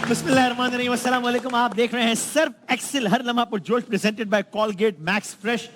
बिस्मिल्लाहिर्रहमानिर्रहीम, अस्सलाम वालेकुम। आप देख रहे हैं सर्फ एक्सेल हर लम्हा पर जोश, presented by Colgate Max Fresh,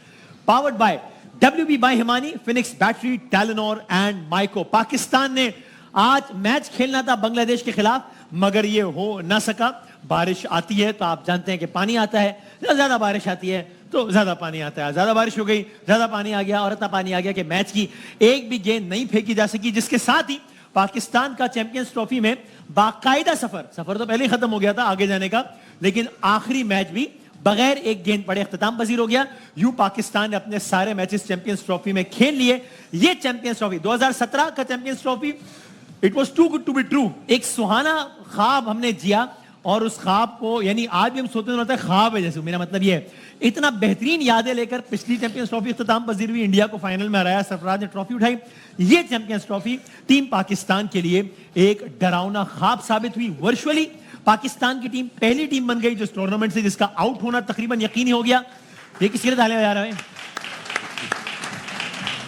powered by WB by Himani, Phoenix battery, Telenor and Maico. Pakistan ने आज मैच खेलना था बांग्लादेश के खिलाफ, मगर ये हो ना सका। बारिश आती है तो आप जानते हैं कि पानी आता है, ज्यादा बारिश आती है तो ज्यादा पानी आता है। ज्यादा बारिश हो गई, ज्यादा पानी आ गया और इतना पानी आ गया कि मैच की एक भी गेंद नहीं फेंकी जा सकी, जिसके साथ ही पाकिस्तान का चैंपियंस ट्रॉफी में बाकायदा सफर तो पहले ही खत्म हो गया था आगे जाने का, लेकिन आखिरी मैच भी बगैर एक गेंद पड़े अख्तिताम पजीर हो गया। यूं पाकिस्तान ने अपने सारे मैचेस चैंपियंस ट्रॉफी में खेल लिए। ये चैंपियंस ट्रॉफी 2017 का champions trophy, it was too good to be true. एक सुहाना ख्वाब हमने जिया और उस ख्वाब को, यानी आज भी हम सोते हैं ख्वाब है जैसे, मेरा मतलब ये है इतना बेहतरीन यादें लेकर पिछली चैंपियंस ट्रॉफी इख्तिताम पजीर हुई, इंडिया को फाइनल में हराया, सरफराज ने ट्रॉफी उठाई। ये चैंपियंस ट्रॉफी टीम पाकिस्तान के लिए एक डरावना ख्वाब साबित हुई। वर्चुअली पाकिस्तान की टीम पहली टीम बन गई जो इस टूर्नामेंट से जिसका आउट होना तकरीबन यकीनी हो गया। ये किसके लिए तालियां बजा रहे हैं?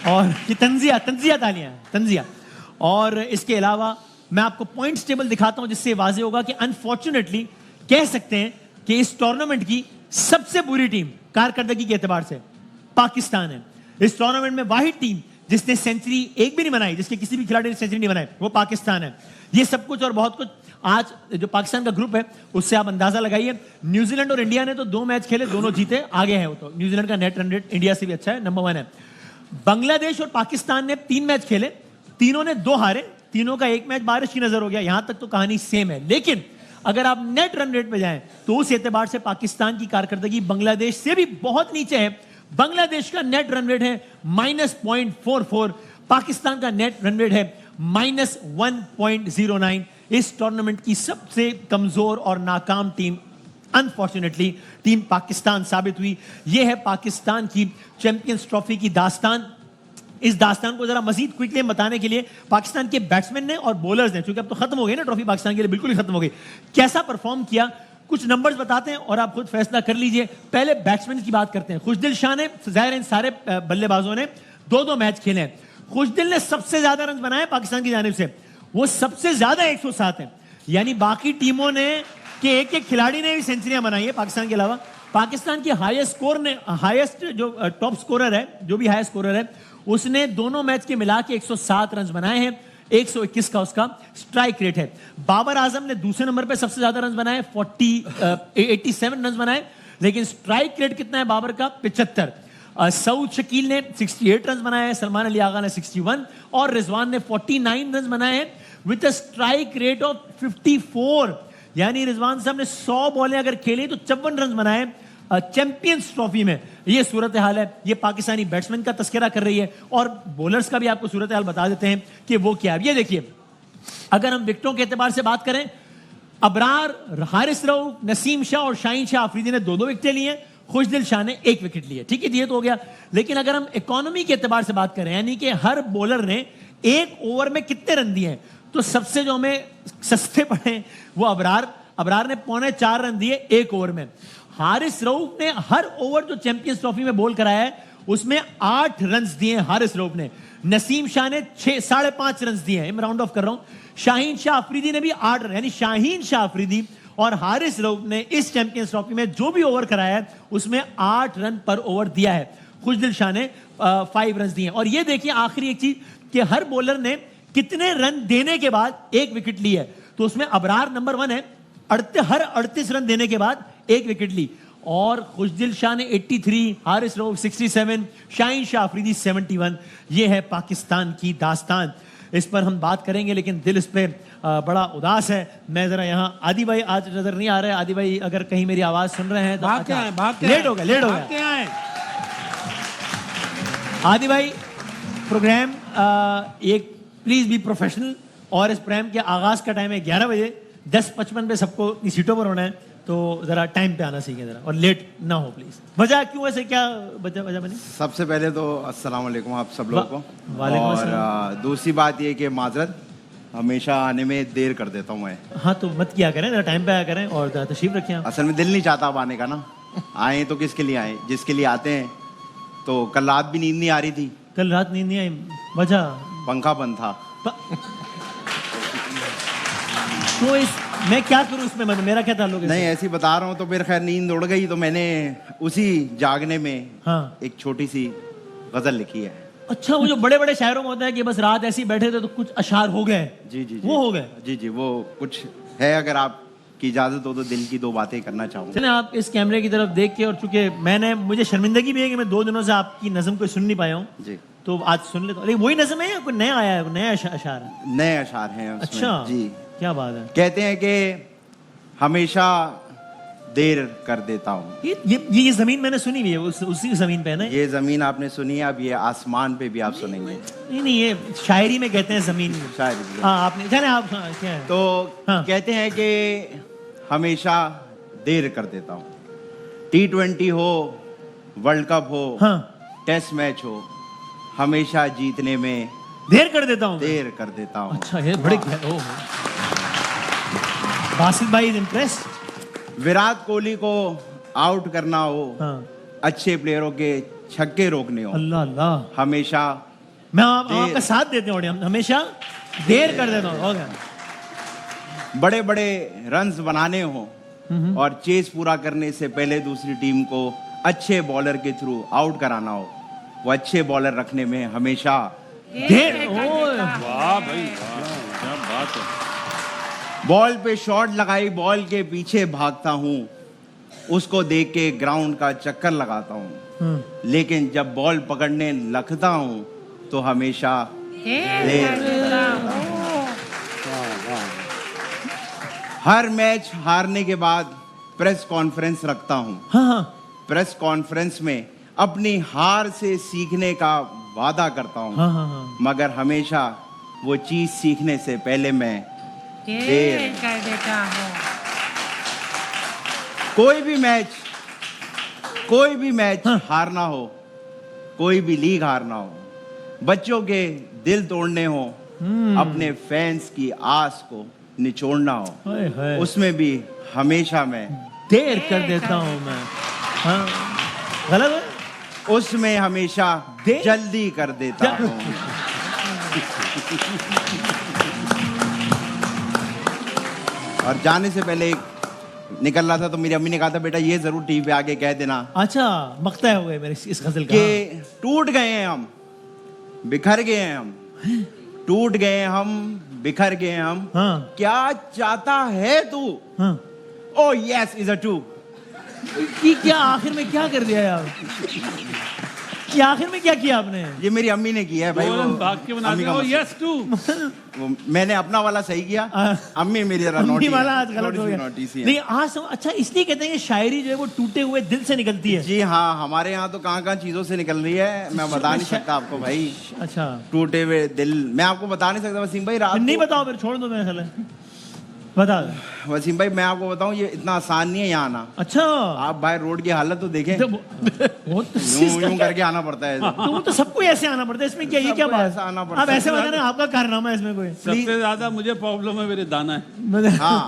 और ये तंजिया। और इसके अलावा मैं आपको पॉइंट्स टेबल दिखाता हूं जिससे वाज़ेह होगा कि अनफॉर्चुनेटली कह सकते हैं कि इस टूर्नामेंट की सबसे बुरी टीम कारकर्दगी के एतबार से पाकिस्तान है। इस टूर्नामेंट में वाहिद टीम जिसने सेंचुरी एक भी नहीं बनाई, जिसके किसी भी खिलाड़ी ने सेंचुरी नहीं बनाई, वो पाकिस्तान है। ये सब कुछ और बहुत कुछ आज जो पाकिस्तान का ग्रुप है उससे आप अंदाजा लगाइए। न्यूजीलैंड और इंडिया ने तो 2 मैच खेले, दोनों जीते, आगे है वो तो। न्यूजीलैंड का नेट रन रेट इंडिया से भी अच्छा है, नंबर 1 है। बांग्लादेश और पाकिस्तान ने 3 मैच खेले, तीनों ने 2 हारे, तीनों का एक मैच बारिश की नजर हो गया। यहां तक तो कहानी सेम है, लेकिन अगर आप नेट रन रेट पे जाएं तो उस एतबार से पाकिस्तान की कारकर्दगी बांग्लादेश से भी बहुत नीचे है। बांग्लादेश का नेट रन रेट है -0.44, पाकिस्तान का नेट रन रेट है -1.09। इस टूर्नामेंट की सबसे कमजोर और नाकाम टीम अनफॉर्चुनेटली टीम पाकिस्तान साबित हुई। यह है पाकिस्तान की चैंपियंस ट्रॉफी की दास्तान। इस दास्तान को जरा मजीद क्विकली बताने के लिए पाकिस्तान के बैट्समैन ने और बॉलर्स ने, क्योंकि अब तो खत्म हो गई ना ट्रॉफी पाकिस्तान के लिए, बिल्कुल ही खत्म हो गई, कैसा परफॉर्म किया कुछ नंबर्स बताते हैं और आप खुद फैसला कर लीजिए। पहले बैट्समैन की बात करते हैं। खुशदिल शाह ने, जाहिर इन सारे बल्लेबाजों ने 2-2 मैच खेले हैं। खुशदिल ने सबसे ज्यादा रन बनाए पाकिस्तान की जानिब से, वो सबसे ज्यादा 107 है। यानी बाकी टीमों ने के एक खिलाड़ी ने भी सेंचुरियां बनाई है पाकिस्तान के अलावा। पाकिस्तान की हाईएस्ट जो टॉप स्कोरर है, जो भी हाईएस्ट स्कोरर है, उसने दोनों मैच के मिला के 107 रन बनाए हैं। 121 का उसका स्ट्राइक रेट है। बाबर आजम ने दूसरे नंबर पे सबसे ज्यादा रन बनाए, 87 रन बनाए, लेकिन स्ट्राइक रेट कितना है बाबर का? 75। सऊद शकील ने 68 रन बनाए हैं, सलमान अली आगा ने 61 और रिजवान ने 49 रन बनाए हैं with a strike rate of 54। यानी रिजवान साहब ने 100 बॉलें अगर खेली तो 54 रन बनाए चैंपियंस ट्रॉफी में। ये सूरत हाल है। ये पाकिस्तानी बैट्समैन का तस्करा कर रही है और बॉलर्स का भी आपको सूरत हाल बता देते हैं कि वो क्या है। ये देखिए, अगर हम विकेटों के एतबार से बात करें, अबरार, हारिस रऊफ, नसीम शाह और शाहीन शाह अफरीदी ने 2-2 विकेटें ली हैं, खुशदिल शाह ने 1 विकेट ली है। ठीक है, ये तो हो गया। लेकिन अगर हम इकोनॉमी के एतबार से बात करें, यानी कि हर बॉलर ने 1 ओवर में कितने रन दिए हैं, तो सबसे जो हमें सस्ते पड़े वो अबरार ने 4.25 रन दिए 1 ओवर में। हारिस रऊफ ने हर ओवर जो चैंपियंस ट्रॉफी में बॉल कराया है उसमें 8 रन दिए हारिस रऊफ ने। नसीम शाह ने 5.5 रन दिए हैं, मैं राउंड ऑफ कर रहा हूं। शाहीन शाह अफरीदी ने भी 8 रन, यानी शाहीन शाह अफरीदी और हारिस रऊफ ने इस चैंपियंस ट्रॉफी में जो भी ओवर कराया है उसमें 8 रन पर ओवर दिया है। खुशदिल शाह ने 5 रन दिए। और ये देखिए आखिरी एक चीज कि हर बॉलर ने कितने रन देने के बाद 1 विकेट ली है, तो उसमें अबरार नंबर 1 है, हर 38 रन देने के बाद 1 विकेट ली। और खुशदिल शाह ने 83, हारिस रऊफ 67, शाहीन शाह अफरीदी 71। ये है पाकिस्तान की दास्तान। इस पर हम बात करेंगे, लेकिन दिल इस पे बड़ा उदास है। मैं जरा यहाँ, आदि भाई आज नजर नहीं आ रहे। आदि भाई अगर कहीं मेरी आवाज सुन रहे हैं तो लेट हो गया। आदि भाई प्रोग्राम एक प्लीज बी प्रोफेशनल, और इस प्रोग्राम के आगाज का टाइम है 11 बजे, 10:55 पे सबको अपनी सीटों पर होना है, तो जरा टाइम पे आना सीखिए जरा, और लेट ना हो प्लीज। वजह क्यों ऐसे, क्या वजह बनी? सबसे पहले तो अस्सलाम वालेकुम आप सब लोगों को। और दूसरी बात ये कि माजरत, हमेशा आने में देर कर देता हूँ मैं। हाँ तो मत किया करें, जरा टाइम पे आया करें और तशरीफ रखें। असल में दिल नहीं चाहता अब आने का ना। आए तो किसके लिए आए? जिसके लिए आते हैं। तो कल रात भी नींद नहीं आ रही थी। कल रात नींद नहीं आई, वजह? पंखा बंद था। तो इस मैं क्या करूं इसमें, मतलब मेरा क्या ताल्लुक है? नहीं ऐसी बता रहा हूँ तो फिर खैर नींद उड़ गई तो मैंने उसी जागने में हाँ। एक छोटी सी गजल लिखी है। अच्छा, वो जो बड़े बड़े शायरों में होता है कि बस रात ऐसे ही बैठे थे तो कुछ अशार हो गए। जी जी वो हो गए। जी जी वो कुछ है, अगर आपकी इजाजत हो तो दिल की 2 बातें करना चाहूंगा। चलें, आप इस कैमरे की तरफ देख के, और चूंकि मुझे शर्मिंदगी भी है कि मैं 2 दिनों से आपकी नज़म कोई सुन नहीं पाया हूँ, जी तो आज सुन लेता हूँ। लेकिन वही नज़म है या कोई नया आया है, कोई नया अशार है? नए अशार हैं उसमें। अच्छा जी क्या बात है। कहते हैं कि हमेशा देर कर देता हूँ। ये जमीन मैंने सुनी हुई है, उसी जमीन पे है ना? ये जमीन आपने सुनी है, अब ये आसमान पे भी आप सुनेंगे। नहीं, ये शायरी में कहते हैं जमीन। शायद हाँ आपने जाने आप, हाँ, क्या है? तो हाँ। कहते हैं कि हमेशा देर कर देता हूँ। T20 हो, वर्ल्ड कप हो, हाँ। टेस्ट मैच हो, हमेशा जीतने में देर कर देता हूँ। देर कर देता हूँ। अच्छा, ये बड़े बासित भाई इज इम्प्रेस्ड। विराट कोहली को आउट करना हो, हाँ। अच्छे प्लेयरों के छक्के रोकने हो, अल्लाह अल्लाह, हमेशा मैं आपका साथ देते हैं, हम हमेशा देर कर देता हूँ। हो गया। बड़े बड़े रन्स बनाने हो और चेस पूरा करने से पहले दूसरी टीम को अच्छे बॉलर के थ्रू आउट कराना हो, वो अच्छे बॉलर रखने में हमेशा देर। वाह भाई वाह, क्या बात है। बॉल पे शॉट लगाई, बॉल के पीछे भागता हूँ, उसको देख के ग्राउंड का चक्कर लगाता हूँ, लेकिन जब बॉल पकड़ने लगता हूँ तो हमेशा देर। हर मैच हारने के बाद प्रेस कॉन्फ्रेंस रखता हूँ। हाँ हाँ। प्रेस कॉन्फ्रेंस में अपनी हार से सीखने का वादा करता हूँ। हाँ हाँ हाँ। मगर हमेशा वो चीज सीखने से पहले मैं देर कर देता हूँ। कोई भी मैच हारना हो, कोई भी लीग हारना हो, बच्चों के दिल तोड़ने हो, अपने फैंस की आस को निचोड़ना हो, हाय हाय। उसमें भी हमेशा मैं देर कर देता हूँ मैं। हाँ, गलत है। उसमें हमेशा देर- जल्दी कर देता हूँ। और जाने से पहले निकल रहा था तो मेरी अम्मी ने कहा था, बेटा ये जरूर टीवी पे आके कह देना अच्छा, मक्ता हो गए मेरे इस गजल का। कि टूट गए हैं हम, बिखर गए हैं हम, टूट गए हैं हम, बिखर गए हैं हम, हाँ क्या चाहता है तू? हाँ। ओ यस इज अ ट्रू। ये क्या आखिर में क्या कर दिया यार? ये आखिर में क्या किया आपने? ये मेरी अम्मी ने किया है भाई। बोलन भाग के बना अम्मी का दिया, मसला। Yes too. वो मैंने अपना वाला सही किया, अम्मी मेरी जरा अम्मी नोटी वाला आज गलत हो गया। नहीं आज अच्छा, इसलिए कहते हैं कि शायरी जो है वो टूटे हुए दिल से निकलती है। जी हाँ, हमारे यहाँ तो कहाँ चीजों से निकल रही है, मैं बता नहीं सकता आपको भाई। अच्छा, टूटे हुए दिल मैं आपको बता नहीं सकता वसीम भाई। रात नहीं को- बताओ, फिर छोड़ दो, मेरे ख्याल है। बता दो। वसीम भाई मैं आपको बताऊं, ये इतना आसान नहीं है यहाँ आना। अच्छा, आप भाई रोड की हालत तो देखें, तो वो तो यूं करके आना पड़ता है। तो वो तो सबको ऐसे आना पड़ता है, इसमें क्या, ये क्या सबको बात? ऐसा आना पड़ता आप है। ऐसे बताना, आपका कारनामा है इसमें कोई? सबसे ज्यादा मुझे प्रॉब्लम है मेरे दाना है। हाँ,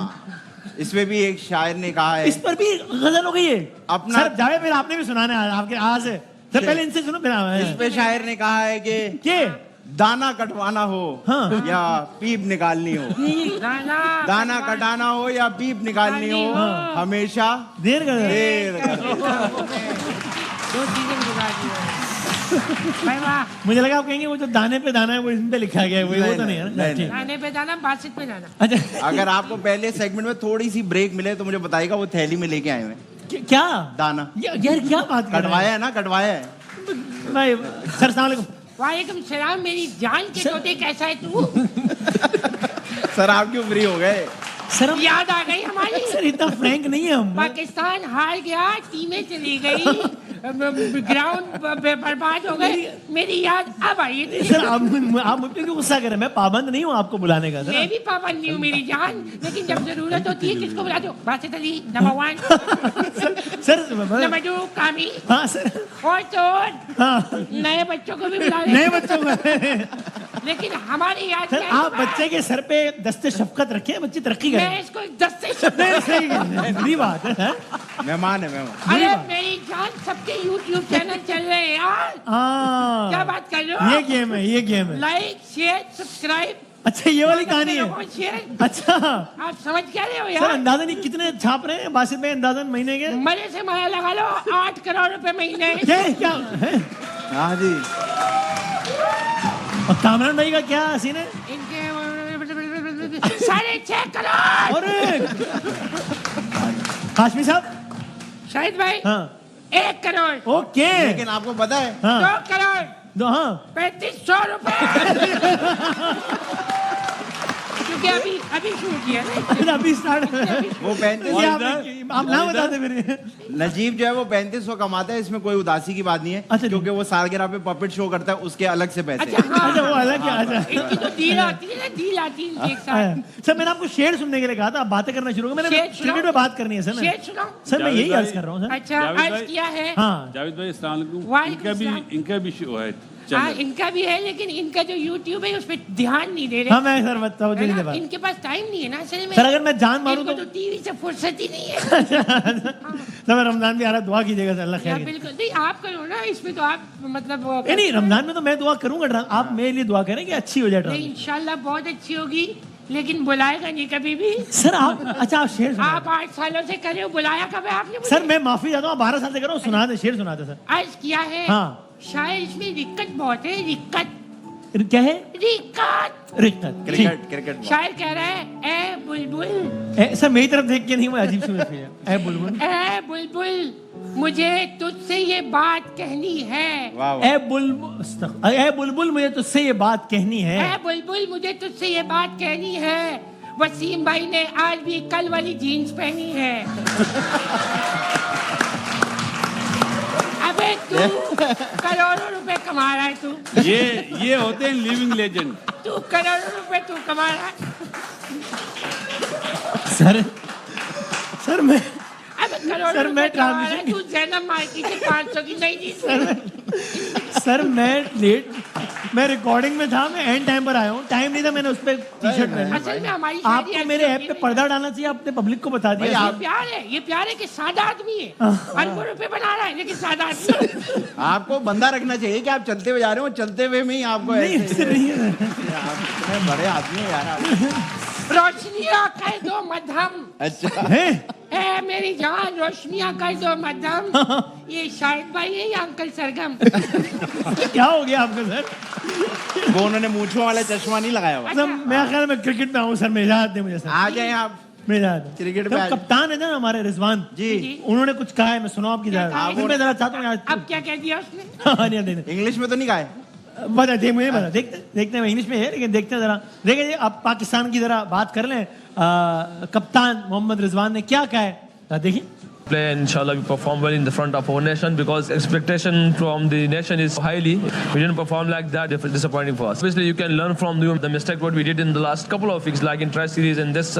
इसमें भी एक शायर ने कहा है। इस पर भी गजल हो गई है अपना- सर, जावे फिर आपने भी सुनाना है आपके आज से। सर पहले इनसे सुनो, फिर इस पे शायर ने कहा है कि के दाना कटवाना हो हाँ। या पीप निकालनी हो, दाना कटाना हो या पीप निकालनी हो, हाँ। हमेशा देर कर देर कर देता। दो चीजें बुला दी भाई। वाह, मुझे लगा आप कहेंगे वो जो दाने पे दाना है वो इसमें पे लिखा गया है, वो तो नहीं है ना? नहीं, ठीक। दाने पे दाना, बातचीत पे जाना। अच्छा, अगर आपको पहले सेगमेंट में थोड़ी सी ब्रेक मिले तो मुझे बताइएगा, वो थैली में लेके आए हुए हैं क्या दाना। यार क्या बात कर रहे कटवाया है ना, कटवाया है। हैं? भाई सर अस्सलाम वालेकुम। वालेकुम सलाम, मेरी जान के तोते, कैसा है तू? सर आप क्यों फ्री हो गए? सर हम याद आ गई हमारी। सर इतना फ्रैंक नहीं है हम। पाकिस्तान हार गया, टीमें चली गई, ग्राउंड बर्बाद हो गई, मेरी याद अब आई थी। सर आप मुझ पे क्यों गुस्सा कर रहे हैं? मैं पाबंद नहीं हूँ आपको बुलाने का मैं सर। भी पाबंद नहीं हूँ मेरी जान, लेकिन जब जरूरत होती है किसको बुलाते हो? Basit Ali number 1, sir number 2 कामी, हाँ सर, और तो हाँ नए बच्चों को भी बुला नए लेते, बच्चों को। लेकिन हमारी याद सर क्या आप है? बच्चे के सर पे दस्ते शफकत रखें, बच्चे तरक्की मैं करें। इसको 10 से नहीं सही है, बुरी बात है। मेहमान है मेहमान। अरे बात। मेरी जान, सबके YouTube चैनल चल रहे हैं यार। हाँ क्या बात कर रहे हो? ये गेम है, ये गेम है। लाइक, शेयर, सब्सक्राइब अच्छा ये वाली कहानी है। कौन सी है? अच्छा आप समझ क्या रहे हो सर यार? अंदाजन ये कितने छाप रहे हैं बासित भाई, अंदाजन महीने के? मरे से माया लगा लो, 8 करोड़ रुपए महीने। क्या है? हाँ जी। और कामरान भाई का क्या सीन है? इनके 6.5 करोड़। अरे काश्मी साहब। शाहिद भाई हाँ 1 करोड़। ओके। लेकिन आपको पता है, हाँ 2 करोड़ दो हाँ 3500 रुपए। क्योंकि अभी शुरू किया ना। अभी स्टार्ट। वो 35 आप नाम बता दे मेरे। नजीब जो है वो 3500 कमाता है, इसमें कोई उदासी की बात नहीं है। अच्छा, क्योंकि वो सालगिरह पे पपेट शो करता है, उसके अलग से पैसे। अच्छा हाँ, अच्छा वो अलग है। अच्छा इनकी तो डील आती है ना, डील आती है इनकी एक साथ। सर मैंने आपको शेर सुनने के लिए कहा था, आप बातें करना शुरू करो। मैंने शेर सुनाओ। क्रिकेट में बात करनी है सर। शेर सुनाओ। सर मैं यही जावेद अर्ज भाई। कर रहा हूँ सर। अच्छा जावेद अर्ज भाई। किया है। हाँ जावेद भाई अस्सलाम वालेकुम। वालेकुम इनका सलाम। भी शो है हाँ चैनल। इनका भी है, लेकिन इनका जो YouTube है उस पर ध्यान नहीं दे रहे। हाँ मैं सर बताओ है जल्दी ना? से बात। इनके पास टाइम नहीं है ना असल में। सर अगर मैं जान मारूं इनको तो तो टीवी से फुर्सत ही नहीं है। सर मैं रमजान भी आ रहा, दुआ कीजिएगा सर, अल्लाह या खैर करे। बिल्कुल नहीं, आप करो ना इसमें तो आप मतलब वो नहीं रमजान में तो मैं दुआ करूंगा, आप मेरे लिए दुआ करें कि अच्छी हो जाए नहीं, ड्रामा। इंशाल्लाह बहुत अच्छी होगी, लेकिन बुलाएगा नहीं कभी भी। सर आप अच्छा आप शेर सुना आप 8 सालों से कर रहे हो, बुलाया कब है आपने मुझे? सर मैं माफी चाहता हूँ, 12 साल से कर रहा हूँ, सुना दे शेर सुना दे सर। अर्ज किया है। हाँ शायद इसमें दिक्कत बहुत है, दिक्कत क्या है? दिक्कत। रिक्तत। क्रिकेट शायर कह रहा है ए बुलबुल, सर मेरी तरफ देख के नहीं, मैं अजीब सी महसूस हुई। ए बुलबुल ए बुलबुल मुझे तुझसे ये बात कहनी है। वाह ए बुलबुल मुझे तुझसे ये बात कहनी है। ए बुलबुल मुझे तुझसे ये बात कहनी है, वसीम भाई ने आज भी कल वाली जीन्स पहनी है। अबे तू करोड़ों रुपए कमा रहा है, तू ये होते हैं लिविंग लेजेंड। तू करोड़ों रुपए तू कमा रहा है। सर मैं अबे करोड़ों सर, रुपए मैं कमा रहा है, ट्रांजिशन- तू जैनब मार्की से 500 की नई जीन्स। सर मैं रिकॉर्डिंग में था, मैं एंड टाइम पर आया हूँ, टाइम नहीं था, मैंने उस पर टी शर्ट पहनी। असल में हमारी शादी आपको ऐसी मेरे होती ऐप है पे ना। पर्दा डालना चाहिए, आपने पब्लिक को बता दिया। ये प्यार है, ये प्यार है कि सादा आदमी है, अरबों रुपए बना रहा है लेकिन सादा आदमी है। आपको बंदा रखना चाहिए कि आप चलते हुए जा रहे हो, चलते हुए में ही आपको नहीं ऐसे ऐसे नहीं है। आप कितने बड़े आदमी हो यार आप। रोशनियां कर दो मध्यम, अच्छा हैं? ए मेरी जान रोशनियां कर दो मध्यम। ये शाहिद भाई है या अंकल सरगम? क्या हो गया आपको सर? वो उन्होंने मूंछों वाला चश्मा नहीं लगाया हुआ। सर मैं ख्याल में क्रिकेट में आऊँ सर, मेरी इजाजत दे मुझे सर, आ जाए आप मेरी इजाजत दे। क्रिकेट तो में आ- कप्तान है ना हमारे रिजवान जी। जी। उन्होंने कुछ कहा है, मैं सुना आपकी क्या इजाजत। कहा है? इसमें जरा चाहता हूँ अब क्या कह दिया उसने? हाँ, नहीं, नहीं, नहीं। इंग्लिश में तो नहीं गाए। बता दे मुझे, बता देखते हैं, इंग्लिश में है लेकिन देखते हैं जरा। देखिए अब पाकिस्तान की जरा बात कर लें। कप्तान मोहम्मद रिजवान ने क्या कहा है, देखिए। Play and inshallah we perform well in the front of our nation because expectation from the nation is highly. We didn't perform like that, disappointing for us. Obviously you can learn from the mistake what we did in the last couple of weeks, like in Test series and this.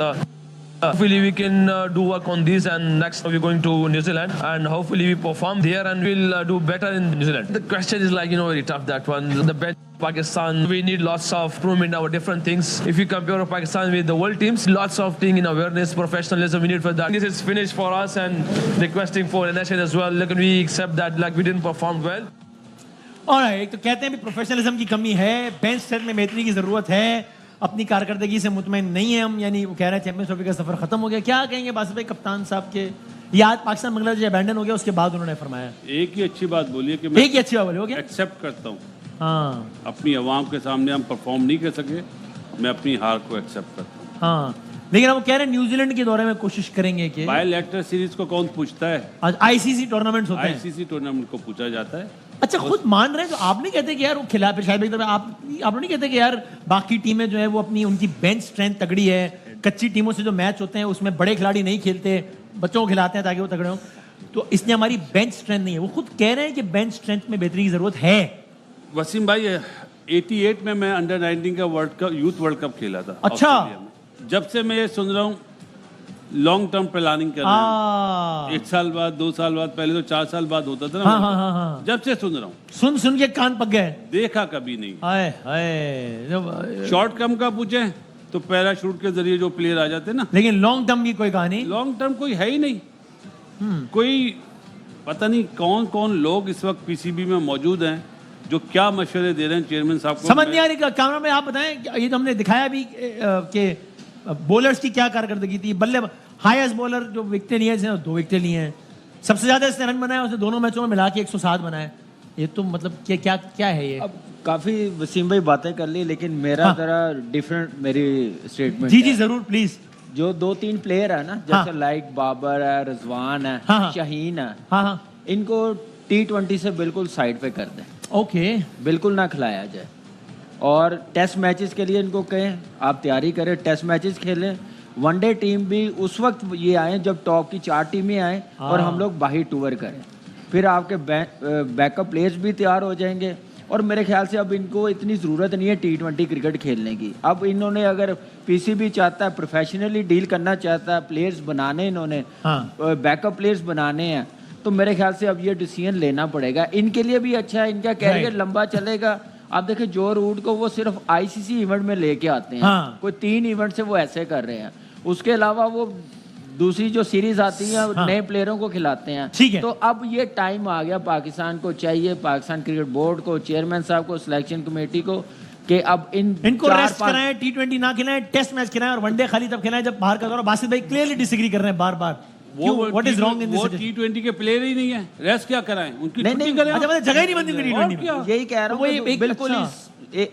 Hopefully we can do work on these, and next we're going to New Zealand and hopefully we perform there and we'll do better in New Zealand. The question is like very tough, that one. The bench Pakistan, we need lots of improvement in our different things. If you compare Pakistan with the world teams, lots of thing in awareness, professionalism we need for that. This is finished for us and requesting for the nation as well. Look, we accept that like we didn't perform well. और एक तो कहते हैं भी professionalism की कमी है, bench strength में बेहतरी की जरूरत है, अपनी कारकर्दगी से मुतमईन नहीं है हम, यानी वो कह रहे हैं चैंपियंस ट्रॉफी का सफर खत्म हो गया। क्या कहेंगे बासित भाई कप्तान साहब के? याद पाकिस्तान बांग्लादेश अबैंडन हो गया, उसके बाद उन्होंने फरमाया एक ही अच्छी बात बोलिए कि मैं एक ही अच्छी बात बोली, हो गया। एक्सेप्ट करता हूँ। हाँ अपनी आवाम के सामने हम परफॉर्म नहीं कर सके, मैं अपनी हार को एक्सेप्ट करता हूँ। हाँ, लेकिन अब वो कह रहे हैं न्यूजीलैंड के दौरे में कोशिश करेंगे कि बायलैटरल सीरीज को कौन पूछता है? आज आईसीसी टूर्नामेंट्स होते हैं। आईसीसी टूर्नामेंट को पूछा जाता है। अच्छा खुद मान रहे हैं, तो आप नहीं कहते कि यार वो खिला, फिर शायद आप नहीं कहते कि यार बाकी टीमें जो है वो अपनी उनकी बेंच स्ट्रेंथ तगड़ी है, कच्ची टीमों से जो मैच होते हैं उसमें बड़े खिलाड़ी नहीं खेलते, बच्चों को खिलाते हैं ताकि वो तगड़े हों, तो इसलिए हमारी बेंच स्ट्रेंथ नहीं है। वो खुद कह रहे हैं कि बेंच स्ट्रेंथ में बेहतरी की जरूरत है। वसीम भाई 88 में मैं अंडर 19 का यूथ वर्ल्ड कप खेला था। अच्छा। ऑस्ट्रेलिया में। जब से मैं ये सुन रहा हूँ लॉन्ग टर्म प्लानिंग कर रहे हैं, 1 साल बाद 2 साल बाद, पहले तो 4 साल बाद होता था ना। हाँ। जब से सुन रहा हूँ, सुन के कान पक गए। देखा कभी नहीं। हाय हाय। शॉर्ट टर्म का पूछे तो पैराशूट के जरिए जो प्लेयर आ जाते हैं ना, लेकिन लॉन्ग टर्म की कोई कहानी। लॉन्ग टर्म कोई है ही नहीं। कोई पता नहीं कौन कौन लोग इस वक्त पीसीबी में मौजूद हैं जो क्या मशवरे दे रहे हैं चेयरमैन साहब को, समझ नहीं आ रही। कैमरा में आप बताएं कि ये तो हमने दिखाया भी कि बॉलर्स की क्या कारकर्दगी थी। बल्ले हाईएस्ट बॉलर जो विकेटें लिए हैं 2 विकेटें लिए हैं, सबसे ज्यादा इसने रन बनाया उसने दोनों मैचों में मिला के 107 बनाए। ये तो मतलब क्या क्या क्या है ये? अब काफी वसीम भाई बातें कर ली, लेकिन मेरा हाँ। जरा डिफरेंट मेरी स्टेटमेंट जी जी जरूर प्लीज। जो 2-3 प्लेयर है ना, जैसे लाइक बाबर है, रिजवान है, हाँ, हाँ। शाहीन है, हाँ हाँ इनको T20 से बिल्कुल साइड पे कर दें, ओके बिल्कुल ना खिलाया जाए। और टेस्ट मैचेस के लिए इनको कहें आप तैयारी करें, टेस्ट मैचेस खेलें। वनडे टीम भी उस वक्त ये आए जब टॉप की 4 टीमें आए और हम लोग बाहर टूर करें, फिर आपके बैकअप प्लेयर्स भी तैयार हो जाएंगे। और मेरे ख्याल से अब इनको इतनी ज़रूरत नहीं है T20 क्रिकेट खेलने की। अब इन्होंने अगर पीसीबी चाहता है, प्रोफेशनली डील करना चाहता है, प्लेयर्स बनाने, इन्होंने बैकअप प्लेयर्स बनाने हैं, तो मेरे ख्याल से अब ये डिसीजन लेना पड़ेगा। इनके लिए भी अच्छा है, इनका कैरियर लंबा चलेगा। आप देखिए जो रूट को वो सिर्फ आईसीसी इवेंट में लेके आते हैं, कोई 3 इवेंट से वो ऐसे कर रहे हैं, उसके अलावा वो दूसरी जो सीरीज आती है नए प्लेयरों को खिलाते हैं। ठीक है। तो अब ये टाइम आ गया, पाकिस्तान को चाहिए, पाकिस्तान क्रिकेट बोर्ड को, चेयरमैन साहब को, सिलेक्शन कमेटी को, कि अब इनको रेस्ट कराएं, T20 ना खिलाएं, टेस्ट मैच खिलाएं और वनडे खाली तब खिलाएं जब बाहर का दौर। बासित भाई क्लियरली डिसएग्री कर रहे हैं बार बार। What is wrong in this? वो T20 के प्लेयर ही नहीं है, रेस्ट क्या कराएं, उनकी नहीं, छुट्टी नहीं, करें। अच्छा मतलब जगह ही नहीं बनती उनकी T20 में। यही कह रहा हूँ कि बिल्कुल ही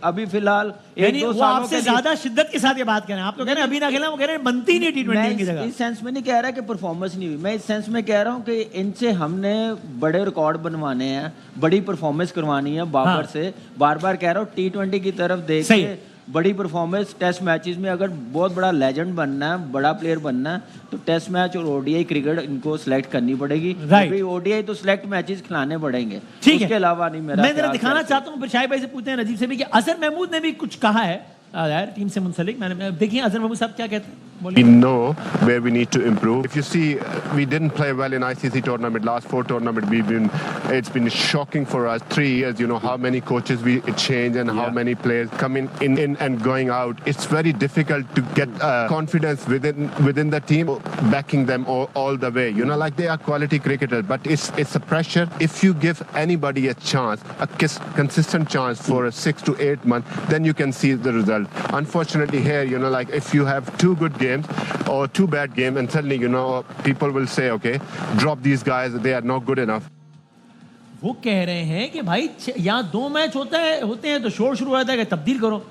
अभी फिलहाल यानी 1-2 वो सालों आपसे के ज्यादा शिद्दत के साथ ये बात करें। आप तो कह रहे हैं अभी ना खिलाएं, वो कह रहे हैं बनती नहीं T20 मैं की जगह। इस सेंस में नहीं कह रहा कि परफॉर्मेंस नहीं हुई, मैं इस सेंस में कह रहा हूँ कि इनसे हमने बड़े रिकॉर्ड बनवाने हैं, बड़ी परफॉर्मेंस करवानी है बाबर से। बार बार कह रहा हूँ T20 की तरफ देख के बड़ी परफॉर्मेंस टेस्ट मैचेस में, अगर बहुत बड़ा लेजेंड बनना है, बड़ा प्लेयर बनना है, तो टेस्ट मैच और ओडीआई क्रिकेट इनको सिलेक्ट करनी पड़ेगी। अभी ओडीआई तो सिलेक्ट मैचेस खिलाने पड़ेंगे, ठीक है। उसके अलावा नहीं। मेरा मैं जरा दिखाना चाहता हूँ, फिर शाहिद भाई से पूछते हैं, नजीब से भी, कि अजहर महमूद ने भी कुछ कहा है यार टीम से मुंसलिक। मैंने देखिए अजहर महमूद साहब क्या कहते हैं। We know where we need to improve. If you see, we didn't play well in ICC tournament. Last 4 tournament, it's been shocking for us. 3 years, you know how many coaches we change and how many players coming in and going out. It's very difficult to get confidence within the team, backing them all the way. You know, like they are quality cricketers, but it's a pressure. If you give anybody a chance, a consistent chance for 6 to 8 months, then you can see the result. Unfortunately, here, you know, like if you have 2 good games or 2 bad games, and suddenly, you know, people will say, okay, drop these guys, they are not good enough. वो कह रहे हैं कि भाई यहाँ 2 match होते हैं तो शोर शुरू हो जाता है कि तब्दील करो,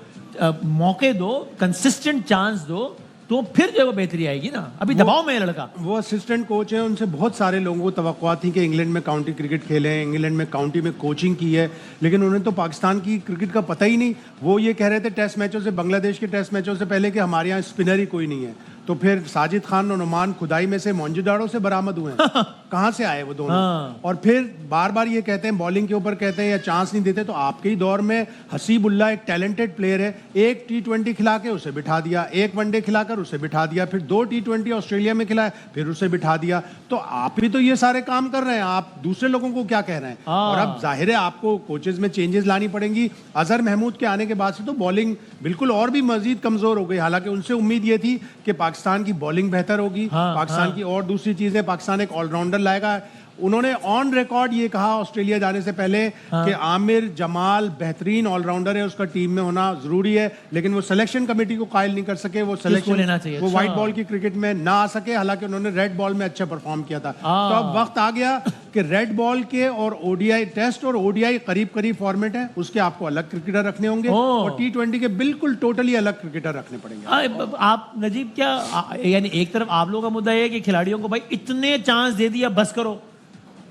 मौके दो, कंसिस्टेंट चांस दो, तो फिर जो वो बेहतरी आएगी ना। अभी दबाव में है लड़का। वो असिस्टेंट कोच है, उनसे बहुत सारे लोगों को तवक्कुआ थी कि इंग्लैंड में काउंटी क्रिकेट खेले, इंग्लैंड में काउंटी में कोचिंग की है, लेकिन उन्हें तो पाकिस्तान की क्रिकेट का पता ही नहीं। वो ये कह रहे थे टेस्ट मैचों से, बांग्लादेश के टेस्ट मैचों से पहले, कि हमारे यहाँ स्पिनर ही कोई नहीं है। तो फिर साजिद खान और नुमान खुदाई में से मोंजुदाड़ो से बरामद हुए हैं। कहाँ से आए वो दोनों? और फिर बार बार ये कहते हैं बॉलिंग के ऊपर कहते हैं या चांस नहीं देते। तो आपके ही दौर में हसीबुल्ला एक टैलेंटेड प्लेयर है, एक T20 खिला के उसे बिठा दिया, एक वनडे खिलाकर उसे बिठा दिया, फिर 2 T20 ऑस्ट्रेलिया में खिलाया, फिर उसे बिठा दिया। तो आप भी तो ये सारे काम कर रहे हैं, आप दूसरे लोगों को क्या कह रहे हैं? और अब जाहिर है आपको कोचेज में चेंजेस लानी पड़ेंगी। अजहर महमूद के आने के बाद से तो बॉलिंग बिल्कुल और भी मजीद कमजोर हो गई। हालांकि उनसे उम्मीद ये थी कि पाकिस्तान की बॉलिंग बेहतर होगी, पाकिस्तान की और दूसरी चीजें, पाकिस्तान एक ऑलराउंडर लाएगा। उन्होंने ऑन रिकॉर्ड ये कहा ऑस्ट्रेलिया जाने से पहले कि आमिर जमाल बेहतरीन ऑलराउंडर है, उसका टीम में होना जरूरी है, लेकिन वो सिलेक्शन कमेटी को कायल नहीं कर सके। वो सिलेक्शन वो व्हाइट बॉल की क्रिकेट में ना आ सके, हालांकि उन्होंने रेड बॉल में अच्छा परफॉर्म किया था। तो अब वक्त आ गया कि रेड बॉल के और ओडीआई टेस्ट और ओडीआई करीब करीब फॉर्मेट है, उसके आपको अलग क्रिकेटर रखने होंगे और T20 के बिल्कुल टोटली अलग क्रिकेटर रखने पड़ेंगे। आप नजीब क्या यानी एक तरफ आप लोगों का मुद्दा है कि खिलाड़ियों को भाई इतने चांस दे दिया बस करो,